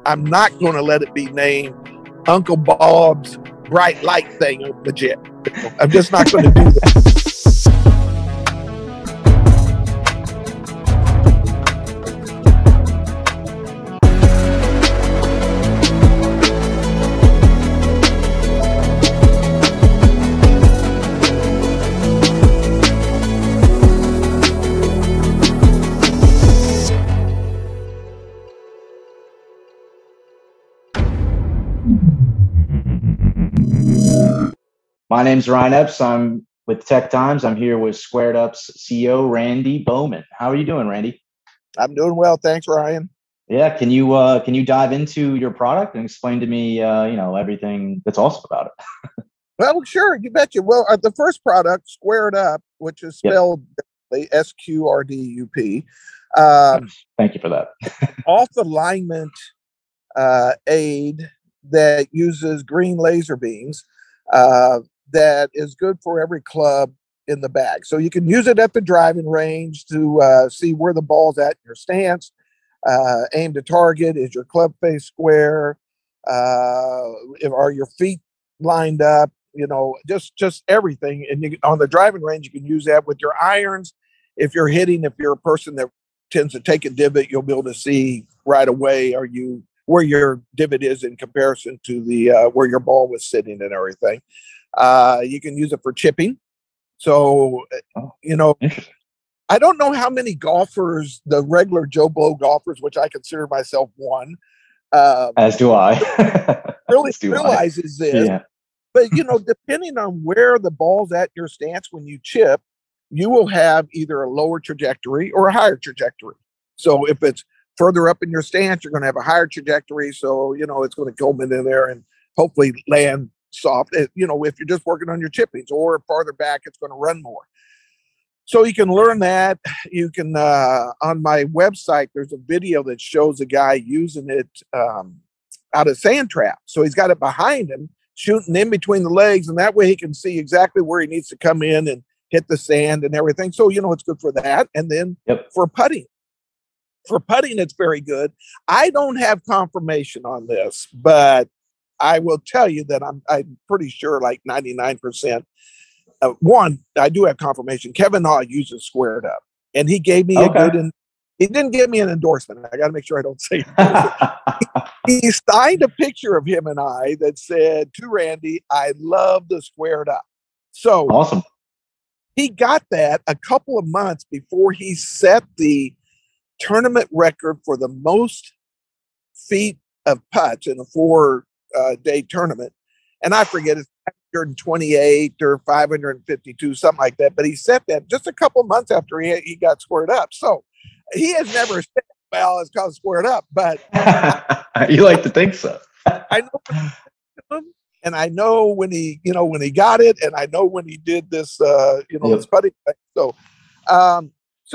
I'm not going to let it be named Uncle Bob's bright light thing on the jet. I'm just not going to do that. My name's Ryan Epps. I'm with Tech Times. I'm here with SQRDUP's CEO Randy Bowman. How are you doing, Randy? I'm doing well, thanks, Ryan. Yeah, can you dive into your product and explain to me, everything that's awesome about it? Well, sure, you betcha. Well, the first product, SQRDUP, which is spelled SQRDUP. Thank you for that. Off alignment aid that uses green laser beams. That is good for every club in the bag. So you can use it at the driving range to see where the ball's at in your stance, aim to target. Is your club face square? Are your feet lined up? Just everything. And on the driving range, you can use that with your irons. If you're a person that tends to take a divot, you'll be able to see right away where your divot is in comparison to the where your ball was sitting and everything. You can use it for chipping. So, I don't know how many golfers, the regular Joe Blow golfers, which I consider myself one, as do I, realizes this. Yeah. But, depending on where the ball's at your stance when you chip, you will have either a lower trajectory or a higher trajectory. So if it's further up in your stance, you're going to have a higher trajectory. So, it's going to culminate in there and hopefully land soft. If you're just working on your chippings, or farther back, it's going to run more. So you can learn that. You can, on my website, there's a video that shows a guy using it out of sand trap. So he's got it behind him, shooting in between the legs, and that way he can see exactly where he needs to come in and hit the sand and everything. So, it's good for that. And then for putting. For putting, it's very good. I don't have confirmation on this, but I will tell you that I'm pretty sure, like 99%. One, I do have confirmation. Kevin Haw uses SQRDUP, and he gave me he didn't give me an endorsement. I got to make sure I don't say he signed a picture of him and I that said, "To Randy, I love the SQRDUP." So awesome. He got that a couple of months before he set the tournament record for the most feet of putts in a 4-day tournament. And I forget, it's 528 or 552, something like that. But he set that just a couple of months after he got SQRDUP. So he has never said, well, it's called SQRDUP, but you like to think so. I know, and I know when he got it, and I know when he did this, this putting thing. So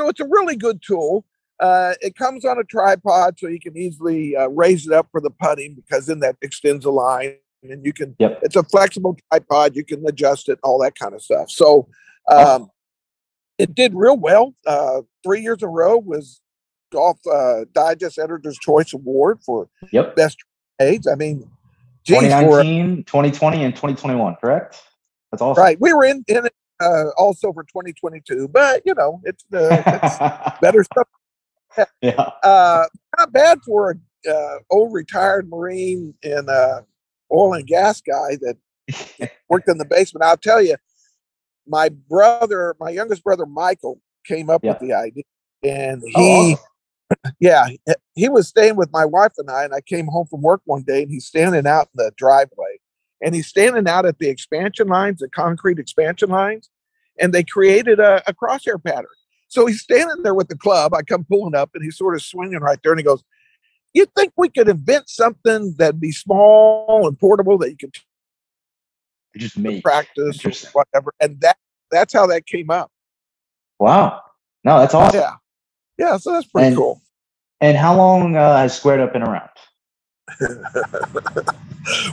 it's a really good tool. It comes on a tripod, so you can easily raise it up for the putting, because then that extends the line, and you can. It's a flexible tripod; you can adjust it, all that kind of stuff. So it did real well. 3 years in a row was Golf Digest Editor's Choice Award for best aids. I mean, 2019, 2020, and 2021, correct? That's awesome. Right, we were in it also for 2022, but it's better stuff. Not bad for a old retired Marine and oil and gas guy that worked in the basement. I'll tell you, my youngest brother Michael came up with the idea, and he was staying with my wife and I came home from work one day, and he's standing out in the driveway, and he's standing out at the expansion lines, the concrete expansion lines, and they created a crosshair pattern. So he's standing there with the club. I come pulling up, and he's sort of swinging right there. And he goes, "You think we could invent something that'd be small and portable that you could just make practice or whatever?" And that's how that came up. Wow. No, that's awesome. Yeah. So that's pretty cool. And how long has SQRDUP been around?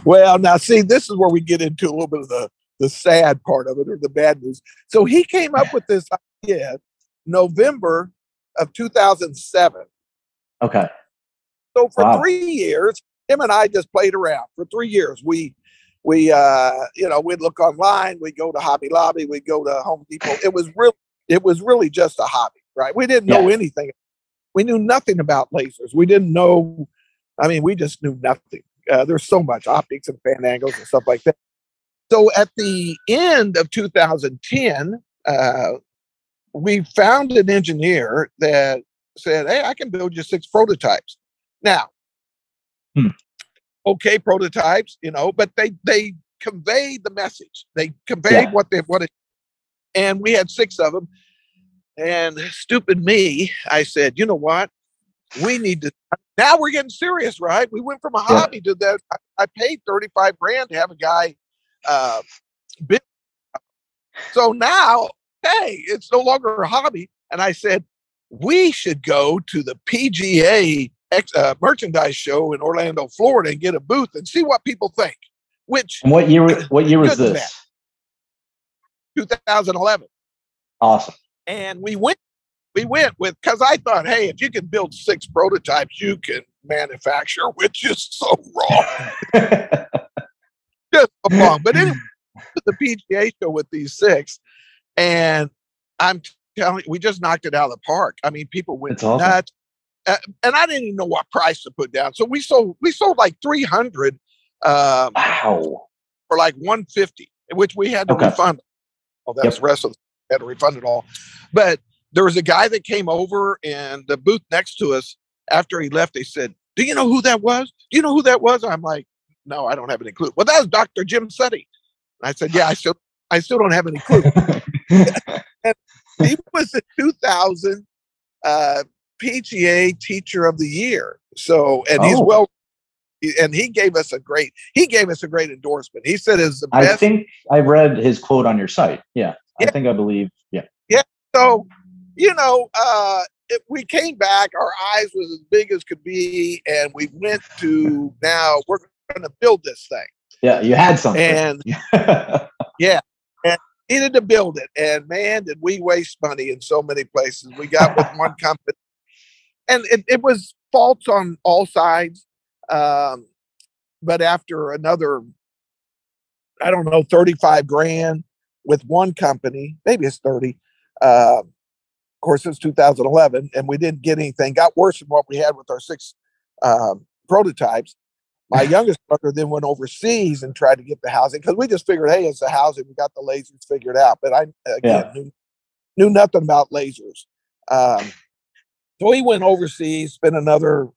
Well, now see, this is where we get into a little bit of the sad part of it, or the bad news. So he came up with this idea November of 2007. Okay. So for 3 years, him and I just played around for 3 years. We we'd look online, we'd go to Hobby Lobby, we'd go to Home Depot. It was really just a hobby, right? We didn't know anything. We knew nothing about lasers. We didn't know. I mean, we just knew nothing. There's so much optics and fan angles and stuff like that. So at the end of 2010, we found an engineer that said, "Hey, I can build you 6 prototypes." Now, okay, prototypes, but they conveyed the message. They conveyed what they wanted, and we had 6 of them. And stupid me, I said, "You know what? We need to." Now we're getting serious, right? We went from a hobby to that. I paid $35,000 to have a guy build. So now, hey, it's no longer a hobby. And I said, we should go to the PGA merchandise show in Orlando, Florida, and get a booth and see what people think. Which and what year was this? 2011. Awesome. And we went with, because I thought, hey, if you can build 6 prototypes, you can manufacture, which is so wrong. Just wrong. But anyway, the PGA show with these 6, and I'm telling you, we just knocked it out of the park. I mean, people went nuts. And I didn't even know what price to put down. So we sold like 300 wow, for like 150, which we had to refund. Oh, that's the rest of had to refund it all. But there was a guy that came over, and the booth next to us, after he left, they said, "Do you know who that was? Do you know who that was?" I'm like, "No, I don't have any clue." "Well, that was Dr. Jimsuttie." I said, "Yeah, I still don't have any clue." And he was the 2000 PGA Teacher of the Year. So, and he's and he gave us a great endorsement. He said it's the best. I think I read his quote on your site. Yeah. I believe. Yeah. Yeah. So, we came back, our eyes was as big as could be, and we went to, now we're going to build this thing. Yeah, you had something. And yeah, and needed to build it. And man, did we waste money in so many places. We got with one company, and it was faults on all sides. But after another, I don't know, $35,000 with one company, maybe it's 30. Of course, it's 2011, and we didn't get anything. Got worse than what we had with our 6 prototypes. My youngest brother then went overseas and tried to get the housing, because we just figured, hey, it's the housing. We got the lasers figured out. But I, again, knew nothing about lasers. So he went overseas, spent another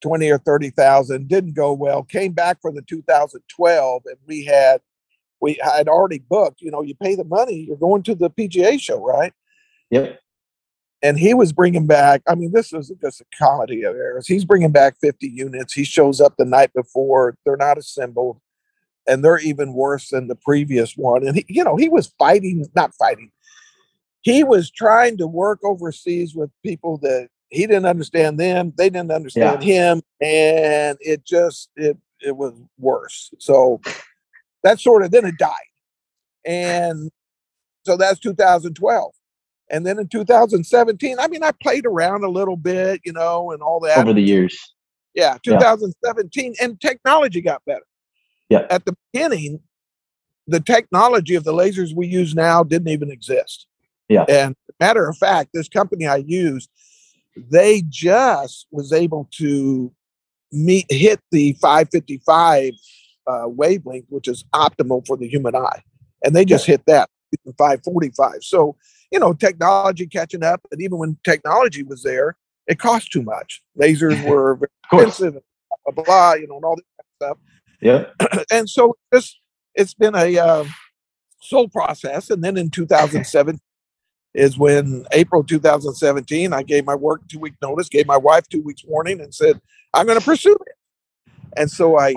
20 or 30,000. Didn't go well. Came back for the 2012, and we had already booked. You pay the money, you're going to the PGA show, right? Yep. And he was bringing back, I mean, this is just a comedy of errors. He's bringing back 50 units. He shows up the night before. They're not assembled, and they're even worse than the previous one. And he was not fighting. He was trying to work overseas with people that he didn't understand them. They didn't understand him. And it was worse. So that then it died. And so that's 2012. And then in 2017, I mean, I played around a little bit, and all that. Over the years. Yeah, 2017, and technology got better. Yeah. At the beginning, the technology of the lasers we use now didn't even exist. Yeah. And matter of fact, this company I used, they just was able to hit the 555 wavelength, which is optimal for the human eye. And they just hit that, 545. So, technology catching up. And even when technology was there, it cost too much. Lasers were very expensive, blah, blah, blah, and all that stuff. Yeah. And so it's been a slow process. And then in 2007 is when, April 2017, I gave my work 2-week notice, gave my wife 2 weeks warning, and said, I'm going to pursue it. And so I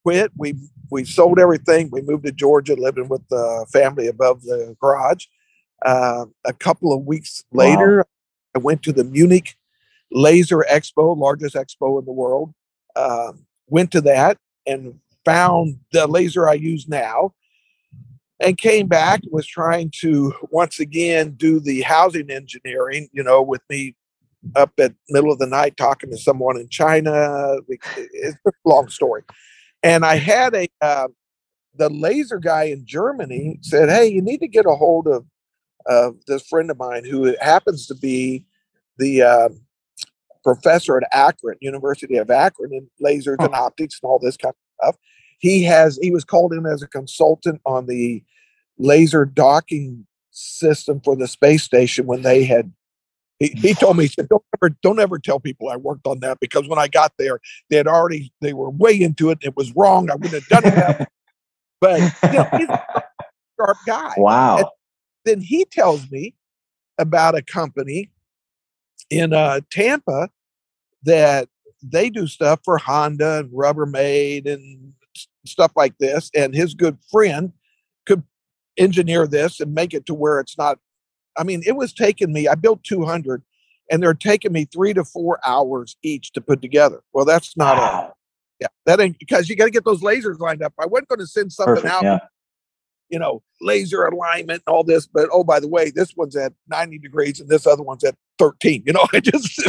quit. We sold everything. We moved to Georgia, living with the family above the garage. A couple of weeks later, I went to the Munich Laser Expo, largest expo in the world. Went to that and found the laser I use now, and came back, was trying to once again do the housing engineering, with me up at middle of the night talking to someone in China. It's a long story. And I had the laser guy in Germany said, "Hey, you need to get a hold of this friend of mine who happens to be the professor at Akron, University of Akron, in lasers and optics and all this kind of stuff. He was called in as a consultant on the laser docking system for the space station when they had." He told me, he said, don't ever tell people I worked on that, because when I got there, they were way into it. It was wrong. I wouldn't have done it that way. But he's a sharp guy. Wow. And then he tells me about a company in Tampa that they do stuff for Honda and Rubbermaid and stuff like this. And his good friend could engineer this and make it to where it's not. I mean, it was taking me, I built 200, and they're taking me 3 to 4 hours each to put together. Well, that's not that ain't, because you got to get those lasers lined up. I wasn't going to send something out, laser alignment and all this, but oh, by the way, this one's at 90 degrees and this other one's at 13. I just,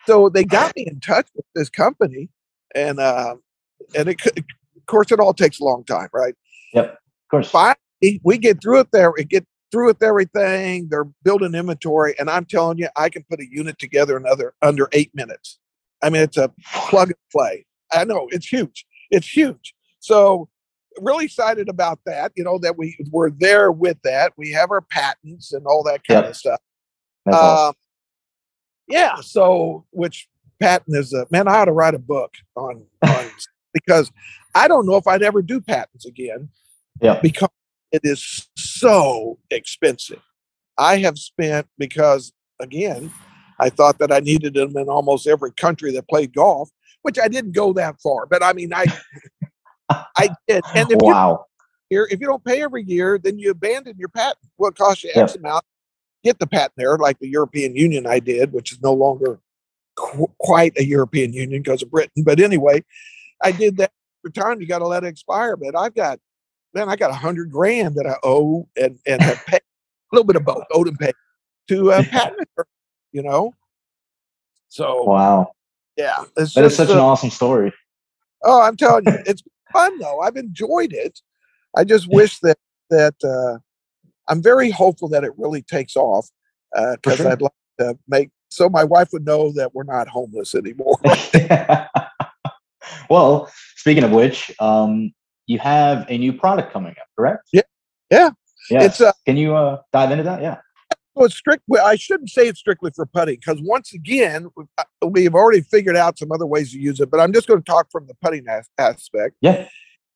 So they got me in touch with this company, and of course, it all takes a long time, right? Yep, of course. Finally, we get through it there. We get through with everything. They're building inventory, and I'm telling you, I can put a unit together under 8 minutes. I mean, it's a plug and play. I know it's huge. It's huge. So really excited about that. That we're there with that. We have our patents and all that kind of stuff. That's awesome. Yeah. So, which patent is man? I ought to write a book on because I don't know if I'd ever do patents again. Yeah. Because it is so expensive. I have spent, because again, I thought that I needed them in almost every country that played golf, which I didn't go that far, but I mean, I did. And if you don't pay every year, then you abandon your patent. Well, it costs you X amount. Get the patent there, like the European Union I did, which is no longer quite a European Union because of Britain. But anyway, I did that for time. You got to let it expire. But I got $100,000 that I owe and have paid, a little bit of both, owed and paid to patent, So wow, yeah, that is such an awesome story. Oh, I'm telling you, it's fun though. I've enjoyed it. I just wish that I'm very hopeful that it really takes off, because I'd like to so my wife would know that we're not homeless anymore. Well, speaking of which, you have a new product coming up, correct? Yeah. It's can you dive into that? Yeah. Well, I shouldn't say it's strictly for putting, because once again, we've already figured out some other ways to use it, but I'm just going to talk from the putting aspect. Yeah.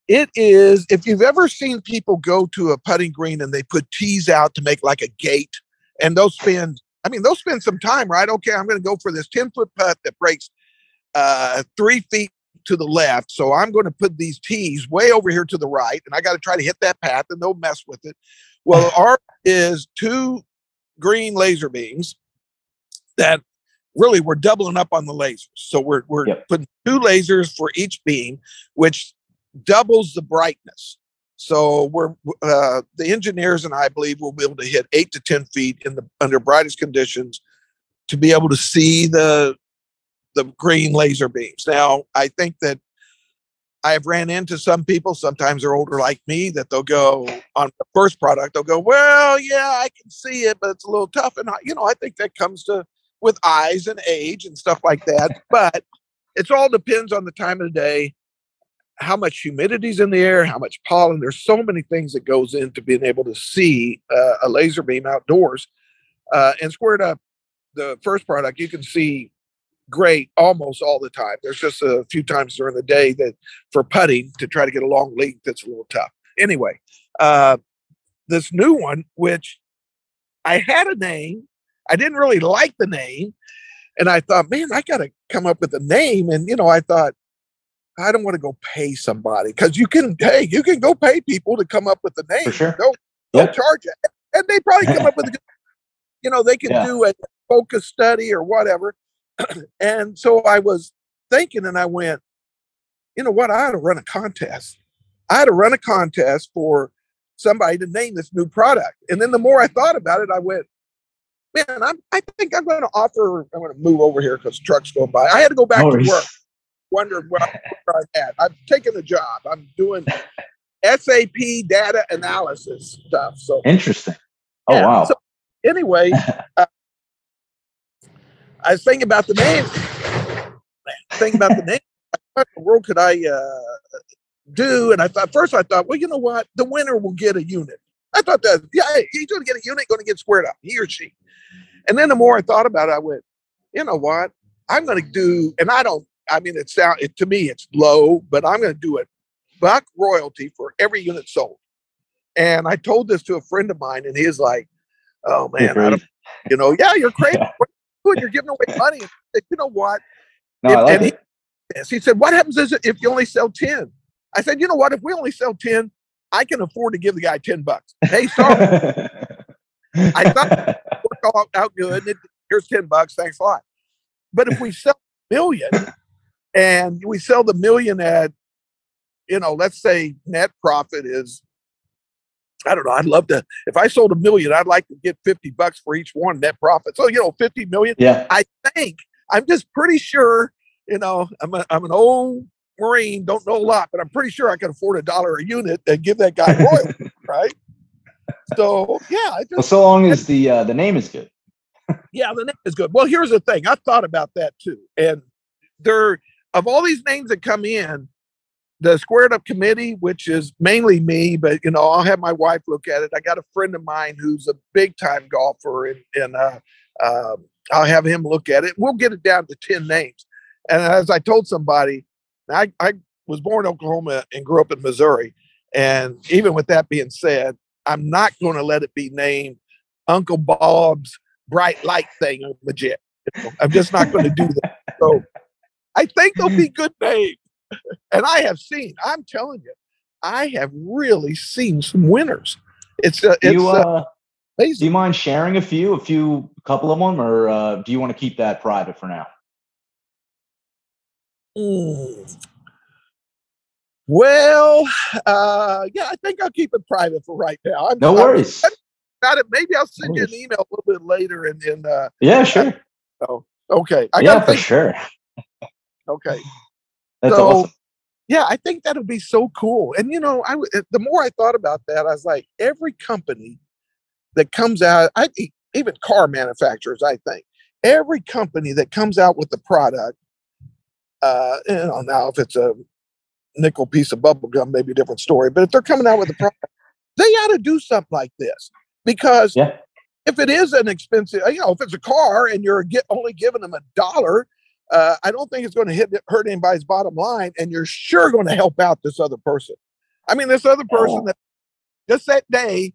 It is, if you've ever seen people go to a putting green and they put tees out to make like a gate, and they'll spend some time, right? Okay, I'm going to go for this 10-foot putt that breaks 3 feet to the left. So I'm going to put these tees way over here to the right, and I got to try to hit that path, and they'll mess with it. Well, ours is 2 green laser beams that really we're doubling up on the lasers. So we're putting 2 lasers for each beam, which doubles the brightness. So we're the engineers and I believe we'll be able to hit 8 to 10 feet under brightest conditions to be able to see the green laser beams. Now, I think that I've ran into some people, sometimes they're older like me, that they'll go on the first product, they'll go, well, yeah, I can see it, but it's a little tough. And I think that comes with eyes and age and stuff like that. But it all depends on the time of the day, how much humidity's in the air, how much pollen. There's so many things that goes into being able to see a laser beam outdoors. And SQRDUP, the first product, you can see great almost all the time. There's just a few times during the day that for putting to try to get a long length, that's a little tough. Anyway, this new one, which I had a name, I didn't really like the name, and I thought, man, I got to come up with a name. And I thought, I don't want to go pay somebody, because you can go pay people to come up with the name. For sure. They'll charge you, and they probably come up with they can do a focus study or whatever. And so I was thinking, and I went, you know what? I ought to run a contest. I had to run a contest for somebody to name this new product. And then the more I thought about it, I went, man, I think I'm going to move over here because trucks go by. I had to go back to work, wondering where I'm at. I'm taking a job. I'm doing SAP data analysis stuff. So interesting. Oh, yeah. wow. So anyway, I was thinking about the name. What in the world could I do? And I thought, well, you know what? The winner will get a unit. I thought that, yeah, he's going to get a unit, going to get squared up, he or she. And then the more I thought about it, I went, you know what? I'm going to do, and to me, it's low, but I'm going to do it buck royalty for every unit sold. And I told this to a friend of mine, and he's like, oh man, yeah, you're crazy. Yeah. You're giving away money. And said, you know what? No, I like it. He said, what happens if you only sell 10? I said, you know what? If we only sell 10, I can afford to give the guy $10. Hey, sorry. I thought it worked out good. Here's $10. Thanks a lot. But if we sell a million and we sell the million at, let's say net profit is, I don't know. I'd love to, if I sold a million, I'd like to get $50 for each one net profit. So, 50 million. Yeah. I'm just pretty sure, I'm an old Marine, don't know a lot, but I'm pretty sure I can afford $1 a unit and give that guy royalty, right? So yeah. So long as the name is good. Yeah, the name is good. Well, here's the thing. I've thought about that too. And of all these names that come in, the Squared Up Committee, which is mainly me, but I'll have my wife look at it. I got a friend of mine who's a big time golfer, and I'll have him look at it. We'll get it down to 10 names. And as I told somebody, I was born in Oklahoma and grew up in Missouri. And even with that being said, I'm not going to let it be named Uncle Bob's bright light thing on the jet. I'm just not going to do that. So I think they'll be good names. And I'm telling you, I have really seen some winners. Do you mind sharing a couple of them, or do you want to keep that private for now? Well, yeah, I think I'll keep it private for right now. No worries. About it. Maybe I'll send you an email a little bit later. And yeah, sure. Okay. For sure. Okay. That's awesome. Yeah, I think that'll be so cool. And the more I thought about that, I was like, every company that comes out, even car manufacturers, I think every company that comes out with the product, now if it's a nickel piece of bubble gum, maybe a different story. But if they're coming out with a product, they ought to do something like this, because if it is an expensive, if it's a car and you're only giving them $1, I don't think it's going to hurt anybody's bottom line, and you're sure going to help out this other person. I mean, this other person that just that day,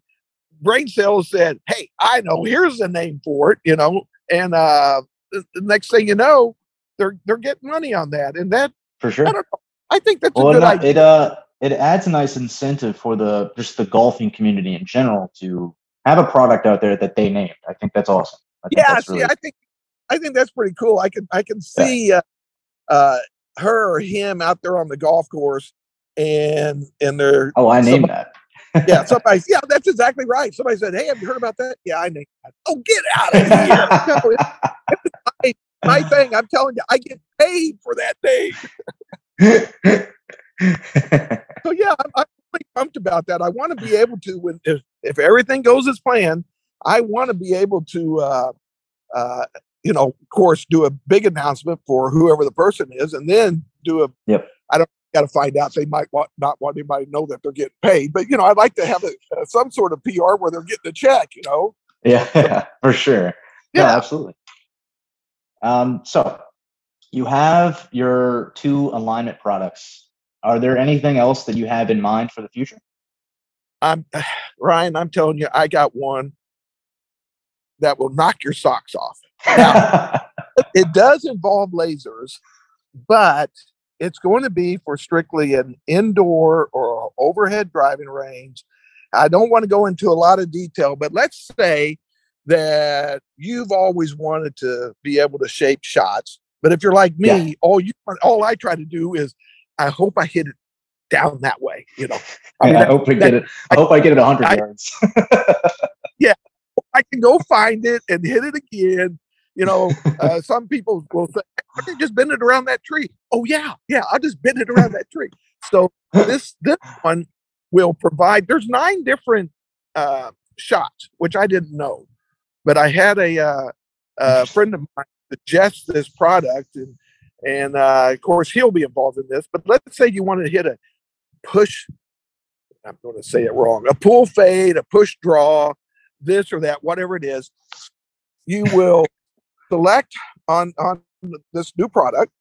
brain cells said, "Hey, I know. Here's the name for it," and the next thing you know, they're getting money on that, and that for sure. I don't know. I think that's a good idea. It adds a nice incentive for just the golfing community in general to have a product out there that they named. I think that's awesome. I think that's pretty cool. I can see her or him out there on the golf course, and they're I named that. Yeah, that's exactly right. Somebody said, "Hey, have you heard about that?" Yeah, I named that. Oh, get out of here! My thing. I'm telling you, I get paid for that name. So yeah, I'm really pumped about that. I want to be able to, if everything goes as planned, I want to be able to, of course, do a big announcement for whoever the person is, and then do I don't got to find out. They might not want anybody to know that they're getting paid, but I'd like to have some sort of PR where they're getting a check. Yeah, for sure. Yeah, no, absolutely. So you have your 2 alignment products. Are there anything else that you have in mind for the future? Ryan, I'm telling you, I got one that will knock your socks off. Now, it does involve lasers, but it's going to be for strictly an indoor or overhead driving range. I don't want to go into a lot of detail, but let's say that you've always wanted to be able to shape shots. But if you're like me, all I try to do is, I hope I hit it down that way. I hope I get it 100 yards. Yeah, I can go find it and hit it again. Some people will say, "Why don't you just bend it around that tree?" Oh yeah, I'll just bend it around that tree. So this one will provide. There's 9 different shots, which I didn't know, but I had a friend of mine suggest this product, and of course he'll be involved in this. But let's say you want to hit a push. I'm going to say it wrong. A pull fade, a push draw, this or that, whatever it is. You will select on this new product.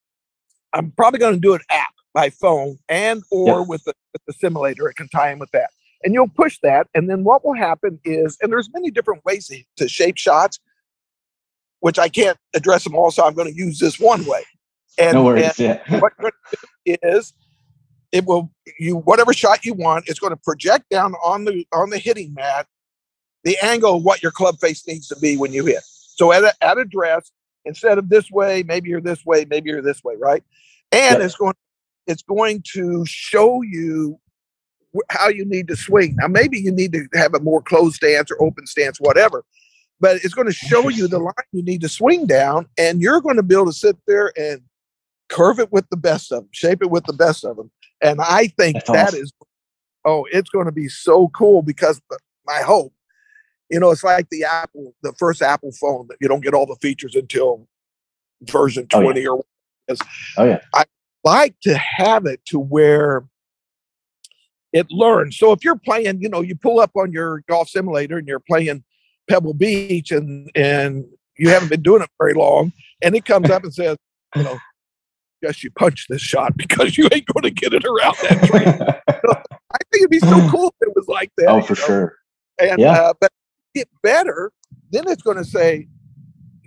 I'm probably going to do an app by phone and or with the simulator. It can tie in with that. And you'll push that. And then what will happen is, and there's many different ways to shape shots, which I can't address them all. So I'm going to use this one way. And, no worries. What is it will whatever shot you want, it's going to project down on the hitting mat the angle of what your club face needs to be when you hit. So at address, instead of this way, maybe you're this way, maybe you're this way, right? And it's going to show you how you need to swing. Now, maybe you need to have a more closed stance or open stance, whatever. But it's going to show you the line you need to swing down, and you're going to be able to sit there and curve it with the best of them, shape it with the best of them. And I think it's going to be so cool, because my hope, it's like the first Apple phone that you don't get all the features until version 20 or I like to have it to where it learns. So if you're playing, you pull up on your golf simulator and you're playing Pebble Beach and you haven't been doing it very long, and it comes up and says, guess you punch this shot because you ain't going to get it around that tree. I think it'd be so cool if it was like that. Oh, for sure. And but get better, then it's going to say,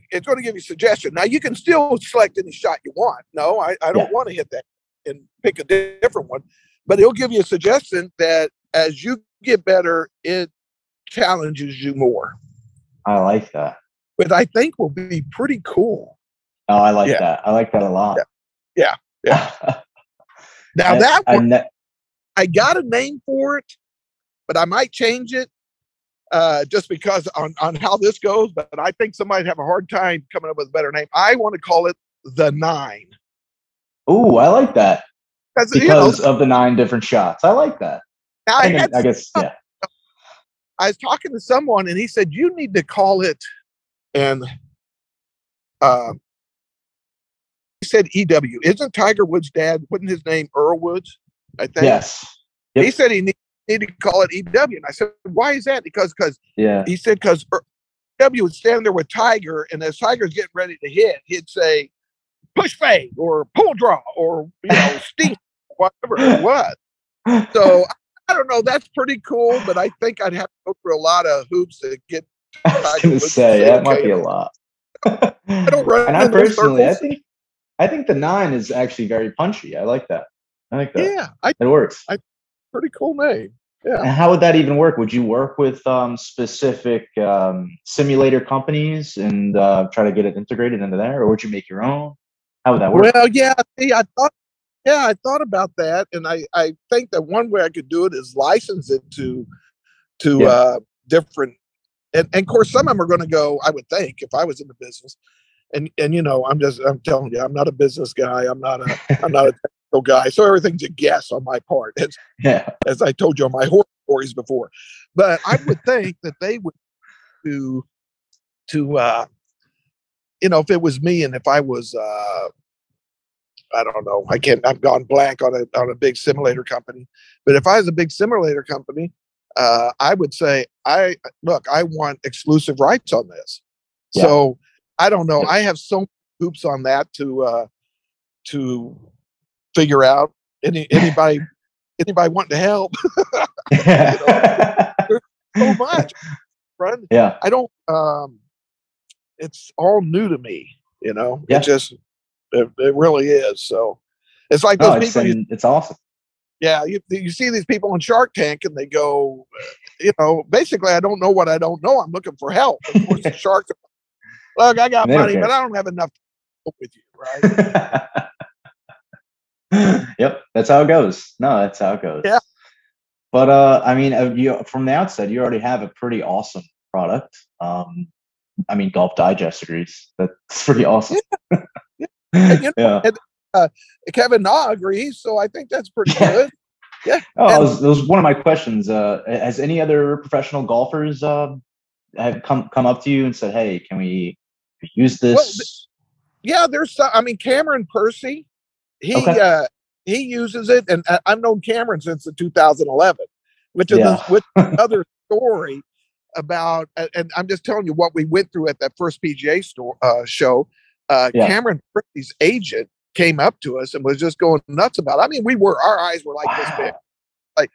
it's going to give you suggestion. Now you can still select any shot you want. No, I don't want to hit that, and pick a different one. But it'll give you a suggestion that as you get better, it challenges you more. I like that. But I think will be pretty cool. Oh, I like that. I like that a lot. Yeah. Now that one, I got a name for it, but I might change it just because on how this goes. But I think somebody'd have a hard time coming up with a better name. I want to call it the 9. Ooh, I like that. Because of the 9 different shots. I like that. Now, I guess. I was talking to someone, and he said, you need to call it, and he said EW. Isn't Tiger Woods' dad, wasn't his name Earl Woods, I think? Yes. Yep. He said he needed to call it EW. And I said, why is that? Because he said, because EW would stand there with Tiger, and as Tiger's getting ready to hit, he'd say, push fade or pull draw or, steam, whatever it was. So I don't know. That's pretty cool, but I think I'd have to go through a lot of hoops to get. I was going to say that might be a lot. I don't run. And I personally, I think the 9 is actually very punchy. I like that. Yeah, it works. Pretty cool name. Yeah. And how would that even work? Would you work with specific simulator companies and try to get it integrated into there, or would you make your own? How would that work? Well, I thought about that, and I think that one way I could do it is license it to different, and of course some of them are going to go. I would think if I was in the business, and I'm telling you, I'm not a business guy. I'm not a technical guy, so everything's a guess on my part. As I told you on my horror stories before, but I would think that they would do to if it was me and if I was I don't know. I've gone blank on a big simulator company. But if I was a big simulator company, I would say, I want exclusive rights on this. Yeah. So I don't know. I have so many hoops on that to figure out. Anybody wanting to help? There's so much, friend. Yeah. I don't. It's all new to me. It just. It really is. So it's like those people. It's awesome. Yeah, you see these people on Shark Tank, and they go, basically, I don't know what I don't know. I'm looking for help. Of course, the sharks are, look, I got money, but I don't have enough to help with you, right? Yep, that's how it goes. No, that's how it goes. Yeah. But from the outset, you already have a pretty awesome product. I mean, Golf Digest agrees. That's pretty awesome. Yeah. And, you know, and, Kevin Na agrees, so I think that's pretty good. Yeah. Oh, that was one of my questions. Has any other professional golfers have come up to you and said, "Hey, can we use this?" Well, yeah, there's some. I mean, Cameron Percy, he uses it, and I've known Cameron since the 2011, which is another story about. And I'm just telling you what we went through at that first PGA show. Cameron Percy's agent came up to us and was just going nuts about it. I mean, our eyes were like this big. Like,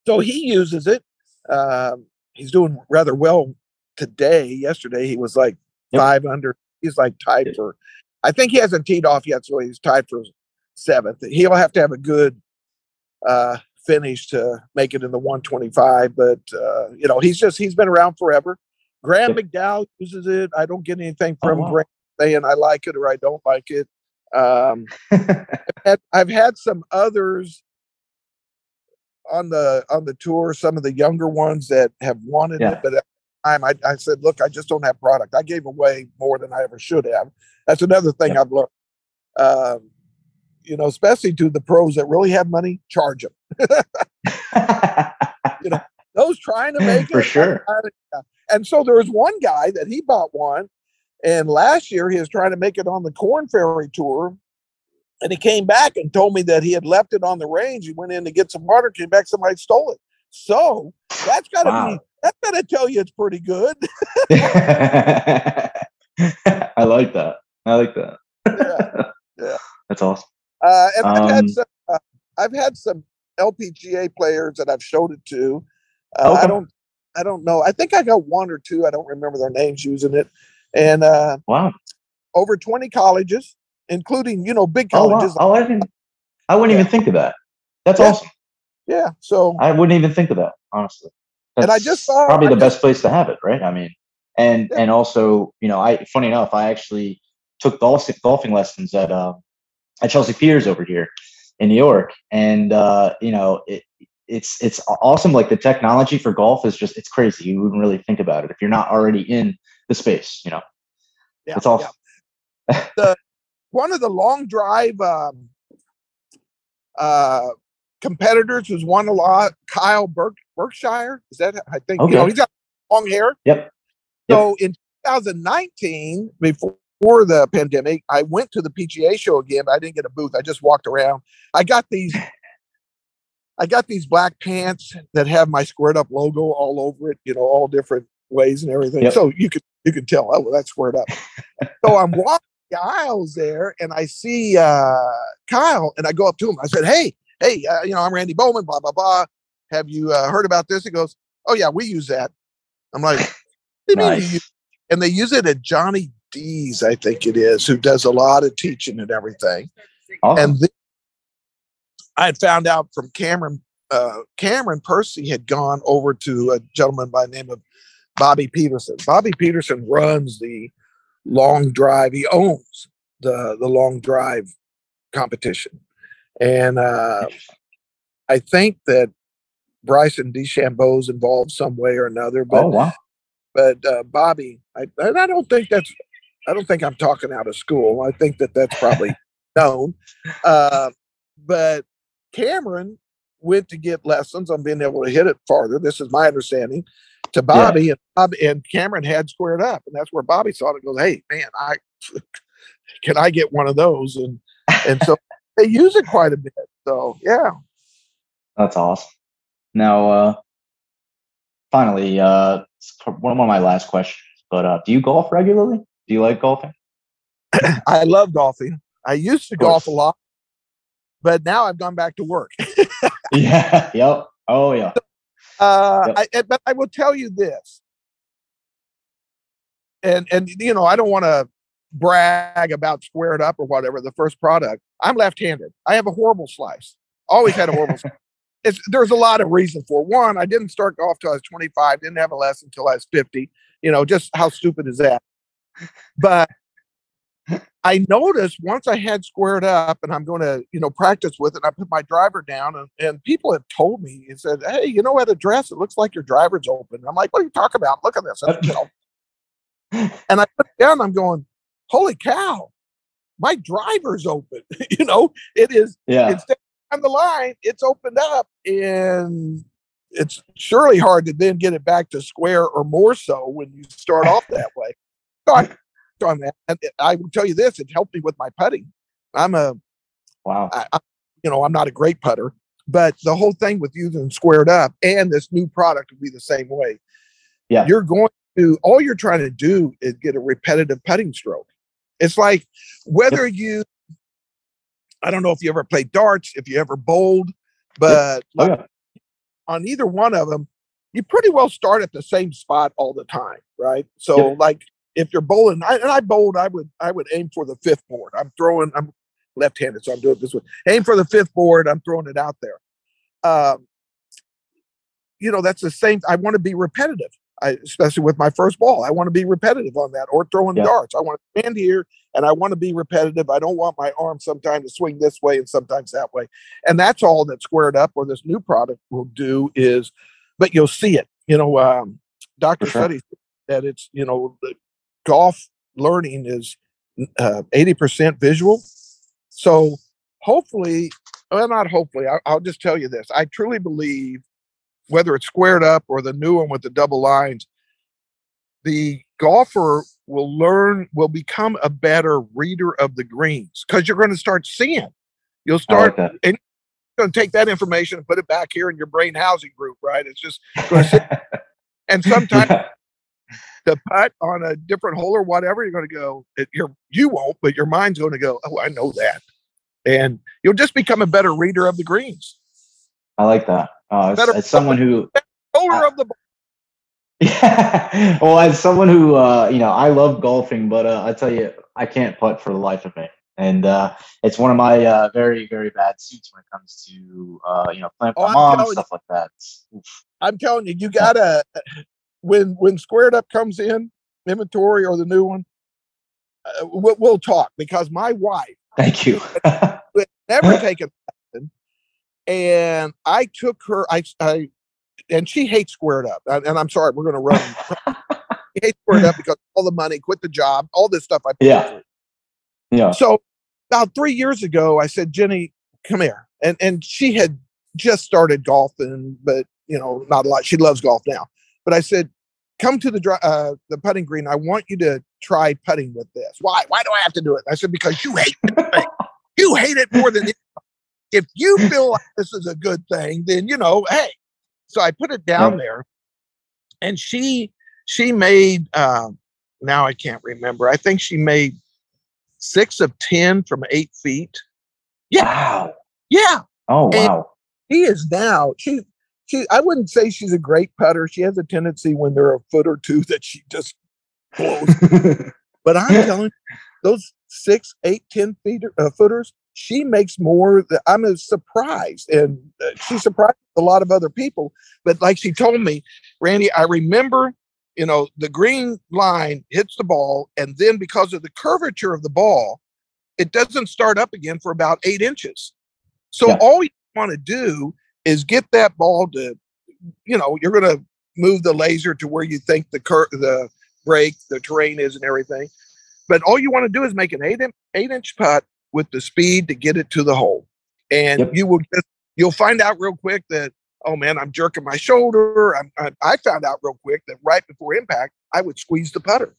so he uses it. He's doing rather well today. Yesterday, he was like 5 under. He's like tied for, I think he hasn't teed off yet, so he's tied for 7th. He'll have to have a good finish to make it in the 125. But you know, he's been around forever. Graham McDowell uses it. I don't get anything from Graham saying I like it or I don't like it. I've had some others on the tour, some of the younger ones that have wanted it, but at the time I said, look, I just don't have product. I gave away more than I ever should have. That's another thing I've learned. You know, especially to the pros that really have money, charge them. You know, those trying to make it for sure. And so there was one guy that he bought one, and last year he was trying to make it on the Corn Ferry Tour, and he came back and told me that he had left it on the range. He went in to get some water, came back, somebody stole it. So that's got to tell you it's pretty good. I like that. Yeah. That's awesome. And I've had some LPGA players that I've showed it to. I don't know. I think I got 1 or 2. I don't remember their names using it. And over 20 colleges, including, you know, big colleges. Oh, wow. I wouldn't even think of that. That's awesome. Yeah. So I wouldn't even think of that, honestly. That's and I just saw probably the best place to have it, right? I mean, and also, you know, funny enough, I actually took golfing lessons at Chelsea Piers over here in New York, and you know, it's awesome. Like the technology for golf is just, it's crazy. You wouldn't really think about it if you're not already in the space, you know. It's awesome. One of the long drive competitors who's won a lot, Kyle Berkshire. Is that, I think, you know, he's got long hair. So in 2019, before the pandemic, I went to the PGA show again, but I didn't get a booth. I just walked around. I got these black pants that have my SQRDUP logo all over it, you know, all different ways and everything. So you could tell, oh, well, that's SQRDUP. So I'm walking the aisles there, and I see Kyle, and I go up to him. I said, hey, you know, I'm Randy Bowman, blah, blah, blah. Have you heard about this? He goes, oh, yeah, we use that. I'm like, nice. And they use it at Johnny D's, I think it is, who does a lot of teaching and everything. Awesome. And then I had found out from Cameron Percy had gone over to a gentleman by the name of Bobby Peterson. Bobby Peterson runs the long drive. He owns the long drive competition. And I think that Bryson DeChambeau's involved some way or another. But, but Bobby, I don't think I'm talking out of school. I think that's probably known. But Cameron went to get lessons on being able to hit it farther. This is my understanding. To Bobby, and Cameron had SQRDUP, and that's where Bobby saw it and goes, hey, man, can I get one of those? And so they use it quite a bit. So yeah. That's awesome. Now, finally, one of my last questions, but do you golf regularly? Do you like golfing? I love golfing. I used to golf a lot, but now I've gone back to work. Yep. Oh, yeah. But I will tell you this, and you know, I don't want to brag about SQRDUP or whatever, the first product. I'm left-handed. I have a horrible slice. Always had a horrible slice. There's a lot of reason for it. One, I didn't start golf till I was 25, didn't have a lesson until I was 50. You know, just how stupid is that? But I noticed once I had squared up and I'm going to, practice with it, I put my driver down and people have told me, he said, hey, at address, it looks like your driver's open. I'm like, what are you talking about? Look at this. And I put it down, I'm going, holy cow, my driver's open. It is, instead of on the line, it's opened up, and it's surely hard to then get it back to square or more so when you start off that way. So I on that, and I will tell you this: it helped me with my putting. I'm not a great putter, but the whole thing with using squared up and this new product will be the same way. Yeah, all you're trying to do is get a repetitive putting stroke. It's like whether I don't know if you ever played darts, if you ever bowled, but on either one of them, you pretty well start at the same spot all the time, right? So like if you're bowling, I bowled, I would aim for the fifth board. I'm left-handed, so I'm doing it this way. Aim for the fifth board, I'm throwing it out there. That's the same. I want to be repetitive. Especially with my first ball, I want to be repetitive on that, or throwing darts. I want to stand here and I want to be repetitive. I don't want my arm sometimes to swing this way and sometimes that way. And that's all that Squared Up or this new product will do but you'll see it. Dr. Suttie said it's, the golf learning is 80% visual. So hopefully, well, not hopefully, I'll just tell you this. I truly believe whether it's Squared Up or the new one with the double lines, the golfer will become a better reader of the greens, because you're going to start seeing. You'll start, and you're going to take that information and put it back here in your brain housing group, right? It's just going to sit. And sometimes the putt on a different hole or whatever, you're going to go, you won't, but your mind's going to go, oh, I know that. And you'll just become a better reader of the greens. I like that. As someone who owner of the ball. Yeah. Well, as someone who I love golfing, but I tell you, I can't putt for the life of me. And it's one of my very, very bad seats when it comes to playing with my mom and stuff like that. I'm telling you, you gotta when Squared Up comes in inventory or the new one, we'll talk, because my wife, thank you, never taken. And I took her, and she hates Squared Up. And I'm sorry, we're going to run. She hates Squared Up because all the money, quit the job, all this stuff I put through. Yeah. So about 3 years ago, I said, Jenny, come here. And she had just started golfing, but not a lot. She loves golf now. But I said, come to the putting green. I want you to try putting with this. Why? Why do I have to do it? I said, because you hate it. You hate it more than if you feel like this is a good thing, then, hey. So I put it down there, and she made, now I can't remember. I think she made 6 of 10 from 8 feet. Yeah. Wow. Yeah. Oh, wow. And he is now, I wouldn't say she's a great putter. She has a tendency when they're a foot or two that she just blows. But I'm telling you, those 6, 8, 10 footers, she makes more. I'm surprised, and she surprised a lot of other people. But like she told me, Randy, I remember, the green line hits the ball, and then because of the curvature of the ball, it doesn't start up again for about 8 inches. So all you want to do is get that ball to, you're going to move the laser to where you think the break, the terrain is, and everything. But all you want to do is make an 8-inch putt with the speed to get it to the hole. And you'll find out real quick that, oh man, I'm jerking my shoulder. I found out real quick that right before impact, I would squeeze the putter.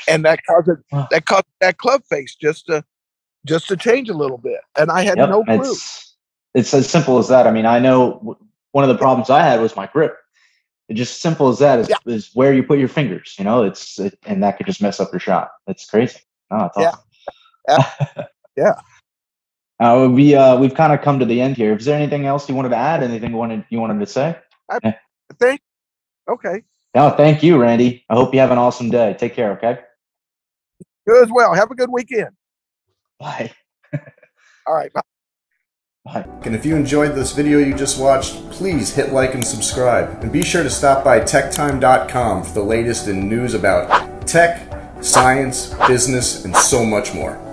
And that caused that club face just to change a little bit. And I had no clue. It's as simple as that. I mean, I know one of the problems I had was my grip. It's just simple as that is where you put your fingers, and that could just mess up your shot. It's crazy. Oh, it's awesome. We've kind of come to the end here. Is there anything else you wanted to add? Anything you wanted to say? I think. Okay. No, thank you, Randy. I hope you have an awesome day. Take care. Okay. You as well. Have a good weekend. Bye. All right. Bye. Bye. And if you enjoyed this video you just watched, please hit like and subscribe. And be sure to stop by techtime.com for the latest in news about tech, science, business, and so much more.